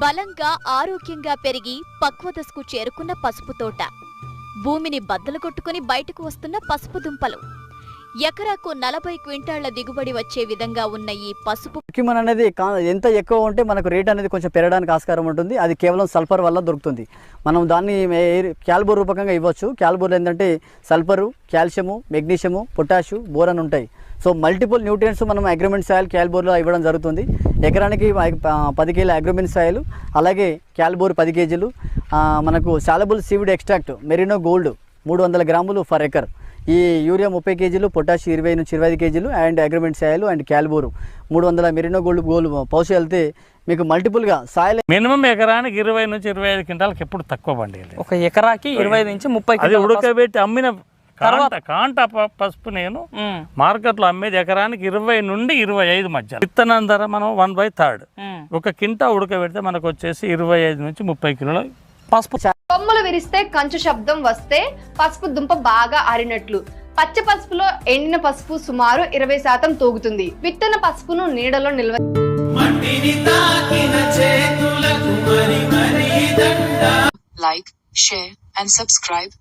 బలంగా ఆరోగ్యంగా పెరిగి పక్వదశకు చేరుకున్న పసుపు తోట, భూమిని బద్దలు కొట్టుకుని బయటకు వస్తున్న పసుపు దుంపలు, ఎకరాకు 40 క్వింటాళ్ల దిగుబడి వచ్చే విధంగా ఉన్న ఈ పసుపు క్యూమన్ అనేది ఎంత ఎక్కువ ఉంటే మనకు రేట్ అనేది కొంచెం పెరగడానికి ఆస్కారం ఉంటుంది. అది కేవలం సల్ఫర్ వల్ల దొరుకుతుంది. మనం దాన్ని క్యాల్బోర్ రూపకంగా ఇవ్వచ్చు. క్యాల్బోర్లో ఏంటంటే సల్ఫరు, కాల్షియము, మెగ్నీషియము, పొటాషు, బోరన్ ఉంటాయి. సో మల్టిపుల్ న్యూట్రియంట్స్ మనం అగ్రోమెంట్ సాయిల్ క్యాల్బోర్లో ఇవ్వడం జరుగుతుంది. ఎకరానికి 10 కేజీల అగ్రోమెంట్ సాయిల్, అలాగే క్యాల్బోర్ 10 కేజీలు, మనకు soluble seaweed extract Marino gold 300 గ్రాములు ఫర్ ఎకర్, ఈ యూరియా 30 కేజీలు, పొటాష్ 20 నుంచి 25 కేజీలు, అండ్ అగ్రోమెంట్ సాయిల్ అండ్ క్యాల్బోరు 300 మెరినో గోల్డ్ పౌష్ వెళ్తే మీకు మల్టిపుల్గా సాయిల్ మినిమం ఎకరానికి 20 నుంచి 25 క్వింటాలకు ఎప్పుడు తక్కువ పండియాలి. ఒక ఎకరాకి 20 నుంచి 30 అది ఉడకబెట్టి అమ్మిన కాంట పసుపు నేను మార్కెట్లో అమ్మేది ఎకరానికి 20 నుండి 25 మధ్య. విత్తనం ధర మనం 1/3 ఒక కింటా ఉడకబెడితే మనకు వచ్చేసి 25 నుంచి 30 కిలోల పసుపు. కొమ్మలు విరిస్తే కంచు శబ్దం వస్తే పసుపు దుంప బాగా ఆరినట్లు. పచ్చ పసుపులో ఎండిన పసుపు సుమారు 20% తూగుతుంది. విత్తన పసుపును నీడలో నిల్వ. Like, share and subscribe.